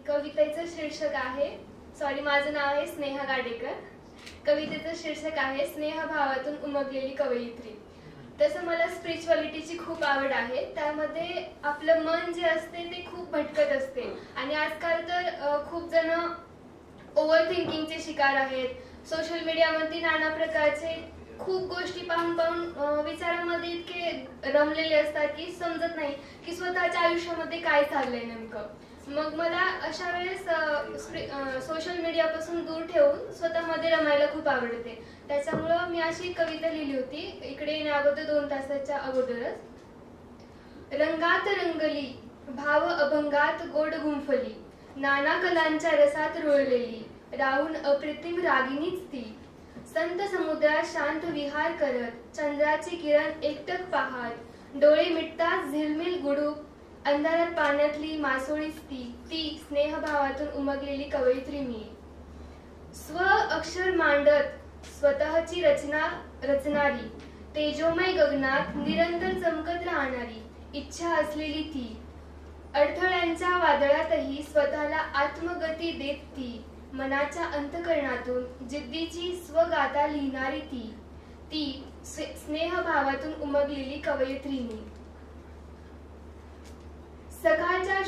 कवितेचं शीर्षक आहे माझं नाव आहे स्नेहा गाडेकर। कवितेचं शीर्षक आहे स्नेहभावातून उमगलेली कवयित्री। तसं मला स्पिरिच्युअलिटीची खूप आवड आहे। त्यामध्ये आपलं मन जे असते ते खूप भटकत असते आणि आजकाल तर खूप जण ओव्हर थिंकिंगचे शिकार आहेत। सोशल मीडियामध्ये नाना प्रकारचे खूप गोष्टी पाहून विचारांमध्ये इतके रमलेले असतात की समजत नाही की स्वतःच्या आयुष्यामध्ये काय चाललंय नेमकं। मग मला अशा वेळेस सोशल मीडियापासून दूर ठेवून स्वतःमध्ये रमायला खूप आवडते। त्याच्यामुळं मी अशी कविता लिहिली होती इकडे येण्या अगोदर 2 तासाच्या अगोदरच। रंगात रंगली भाव अभंगात गोड गुंफली, नाना कलांच्या रसात रुळलेली राहून अप्रतिम रागिनीच ती। संत समुद्रात शांत विहार करत चंद्राची किरण एकटक पाहत, डोळे मिटतात झिलमिल गुडूप, अंधारात पाण्यातली मासोळीच ती स्नेहभावातून उमगलेली कवयित्री मी। स्व अक्षर मांडत स्वतःची रचना रचणारी, तेजोमय गगनात निरंतर चमकत राहणारी इच्छा असलेली ती। अडथळ्यांच्या वादळातही स्वतःला आत्मगती देत ती, मनाच्या अंतःकरणातून जिद्दीची स्वगाथा लिहिणारी ती स्नेहभावातून उमगलेली कवयित्री मी। सकाळच्या